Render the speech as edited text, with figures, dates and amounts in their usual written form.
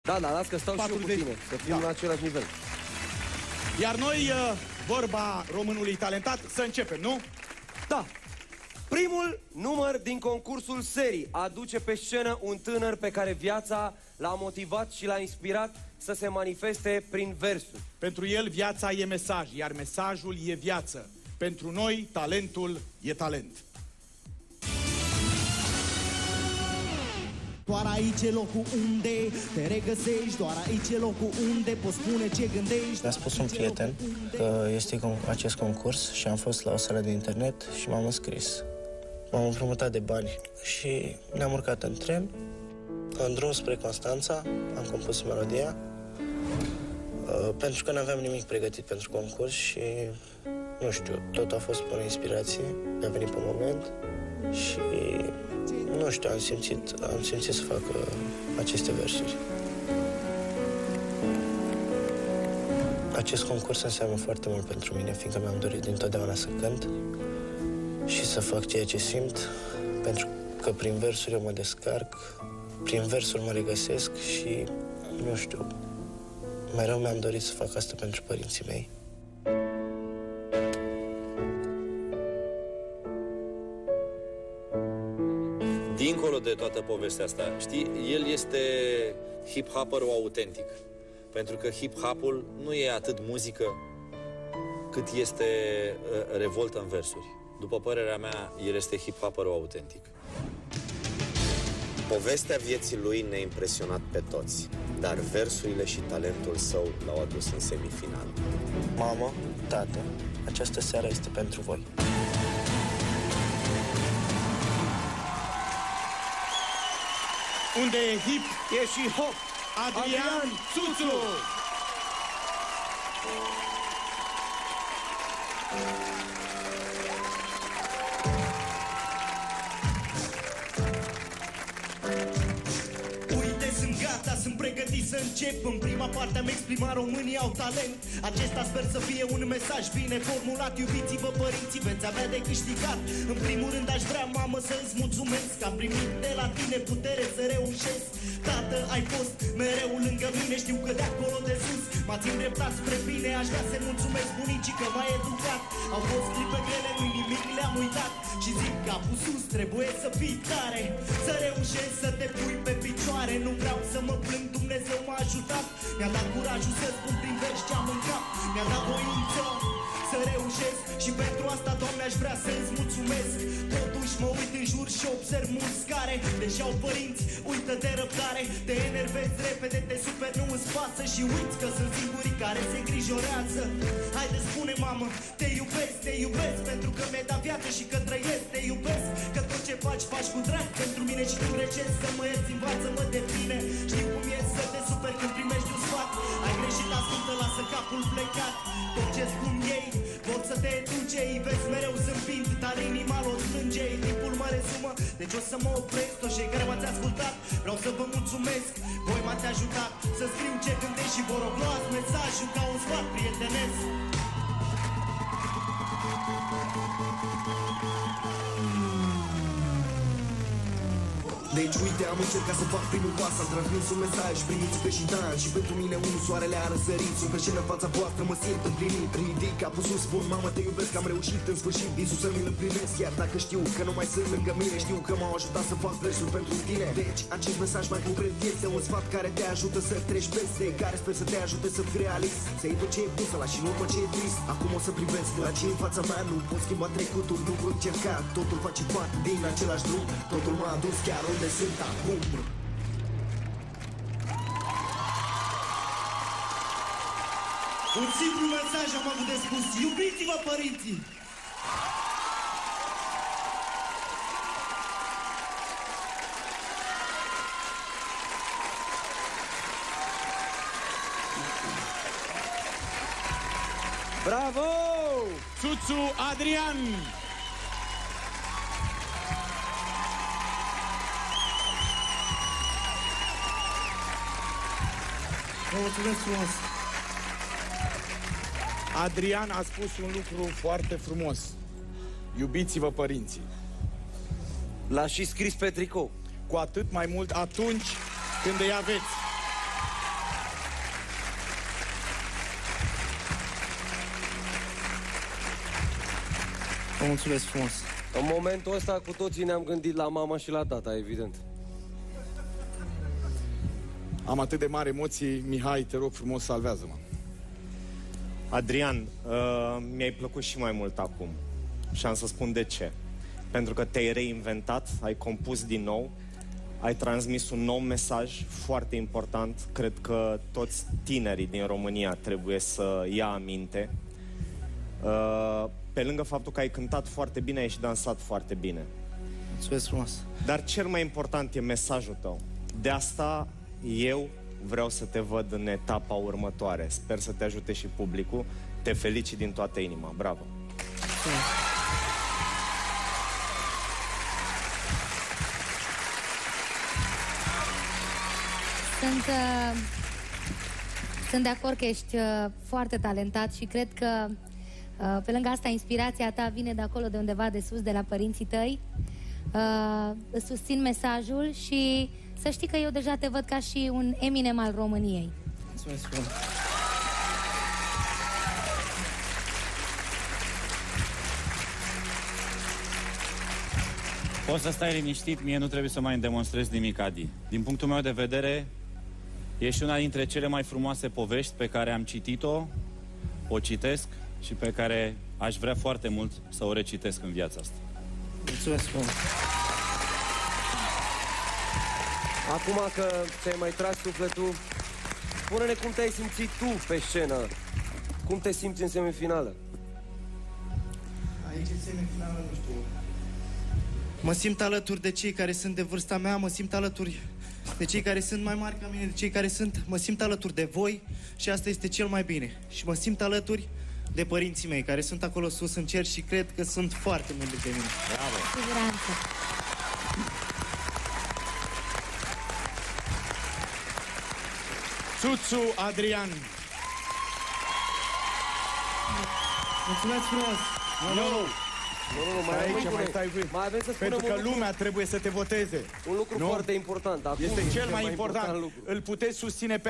Da, las că stau și eu cu tine, să fim la același nivel. Iar noi, vorba românului talentat, să începem, nu? Da. Primul număr din concursul serii aduce pe scenă un tânăr pe care viața l-a motivat și l-a inspirat să se manifeste prin versuri. Pentru el viața e mesaj, iar mesajul e viață. Pentru noi, talentul e talent. Doar aici e locul unde te regăsești, doar aici e locul unde poți spune ce gândești. Mi-a spus un prieten că este acest concurs și am fost la o sală de internet și m-am înscris. M-am împrumutat de bani și ne-am urcat în tren. În drum spre Constanța am compus melodia pentru că nu aveam nimic pregătit pentru concurs și, nu știu, tot a fost până inspirație, mi-a venit pe moment și, nu știu, am simțit să fac aceste versuri. Acest concurs înseamnă foarte mult pentru mine, fiindcă mi-am dorit dintotdeauna să cânt și să fac ceea ce simt, pentru că prin versuri eu mă descarc, prin versuri mă regăsesc și, nu știu, mereu mi-am dorit să fac asta pentru părinții mei. Dincolo de toată povestea asta, știi, el este hip-hopperul autentic. Pentru că hip-hopul nu e atât muzică cât este revoltă în versuri. După părerea mea, el este hip-hopperul autentic. Povestea vieții lui ne-a impresionat pe toți, dar versurile și talentul său l-au adus în semifinal. Mamă, tată, această seară este pentru voi. Unde e hip, e și hop. Adrian Țuțu! Sunt pregătit să încep. În prima parte am exprimat, românii au talent. Acesta sper să fie un mesaj bine formulat. Iubiți-vă părinții, veți avea de câștigat. În primul rând aș vrea, mamă, să-ți mulțumesc că am primit de la tine putere să reușesc. Tată, ai fost mereu lângă mine, știu că de acolo de sus m-ați îndreptat spre bine. Aș vrea să-i mulțumesc bunicii că m-a educat. Au fost clipe grele, nu-i nimic, le-am uitat. Și zic capul sus, trebuie să fii tare, să reușești să te pui pe picioare. Nu vreau să mă plâng, Dumnezeu m-a ajutat. Mi-a dat curajul să spun prin verzi ce-am în cap. Mi-a dat voință să reușesc și pentru asta, Doamne, aș vrea să-ți mulțumesc. Totuși mă uit în jur și observ mulți care, deși au părinți, uită de răbdare. Te enervezi repede, te super, nu îți pasă și uiți că sunt singurii care se îngrijorează. Haide, spune, mamă, te iubesc pentru că mi-ai dat viață și că trăiesc. Te iubesc că tot ce faci, faci cu drag pentru mine și când recezi să mă ierți, învață-mă de bine. Știu cum e să te super când primești un sfat. Ai greșit, ascultă, lasă capul plecat. Tot ce spun ei vor să te educe. Îi vezi mereu zâmbind, dar inima lor plânge. Timpul mă rezumă, deci o să mă opresc. Toți cei care m-ați ascultat, vreau să vă mulțumesc. Voi m-ați ajutat să scriu ce gândesc și vă rog, luați mesajul ca un sfat prietenesc. Deci uite, am încercat să fac primul pas. Am transmis un mesaj prin Ițică și Dan. Și pentru mine unul soarele a răsărit. Sunt pe scenă în fața voastră, mă simt împlinit. Ridic capul sus, spun, mamă, te iubesc. Am reușit în sfârșit din sus să mi-l împlinesc. Iar dacă știu că nu mai sunt lângă mine, știu că m-au ajutat să fac versuri pentru tine. Deci acest mesaj mai concret este un sfat care te ajută să treci peste, care sper să te ajute să fii realist. Să iei tot ce e bun, să lași în urmă ce e trist. Acum o să privesc la ce în fața mea. Nu pot schimba trecutul, nu voi încerca. Totul face parte din același drum. Totul m-a adus chiar unde sunt acum. Un simplu mesaj am avut de spus. Iubiți-vă părinții! Bravo! Țuțu Adrian! Vă mulțumesc frumos! Adrian a spus un lucru foarte frumos. Iubiți-vă părinții. L-a și scris pe tricou. Cu atât mai mult atunci când îi aveți. mulțumesc frumos. În momentul ăsta cu toții ne-am gândit la mama și la tata, evident. Am atât de mari emoții. Mihai, te rog frumos, salvează-mă. Adrian, mi-ai plăcut și mai mult acum. Și am să spun de ce. Pentru că te-ai reinventat, ai compus din nou, ai transmis un nou mesaj foarte important. Cred că toți tinerii din România trebuie să ia aminte. Pe lângă faptul că ai cântat foarte bine, ai și dansat foarte bine. Mulțumesc frumos. Dar cel mai important e mesajul tău. De asta eu vreau să te văd în etapa următoare. Sper să te ajute și publicul. Te felicit din toată inima. Bravo! Sunt de acord că ești foarte talentat și cred că pe lângă asta inspirația ta vine de acolo, de undeva de sus, de la părinții tăi. Îți susțin mesajul și să știi că eu deja te văd ca și un Eminem al României. Mulțumesc frumos. Poți să stai liniștit, mie nu trebuie să mai îmi demonstrezi nimic, Adi. Din punctul meu de vedere, ești una dintre cele mai frumoase povești pe care am citit-o, o citesc și pe care aș vrea foarte mult să o recitesc în viața asta. Mulțumesc frumos. Acum că ți-ai mai tras sufletul, spune-ne cum te-ai simțit tu pe scenă. Cum te simți în semifinală? Aici în semifinală, nu știu. Mă simt alături de cei care sunt de vârsta mea, mă simt alături de cei care sunt mai mari ca mine, de cei care sunt, mă simt alături de voi și asta este cel mai bine. Și mă simt alături de părinții mei care sunt acolo sus în cer și cred că sunt foarte mândri de mine. Bravo! Siguranță. Țuțu Adrian. Mulțumesc frumos! Nu, mai Aici avem mai stai mai avem să spunem Pentru că un lucru, lumea trebuie să te voteze. un lucru Nu? foarte important. Acum Este cel mai important. lucru. Îl puteți susține pe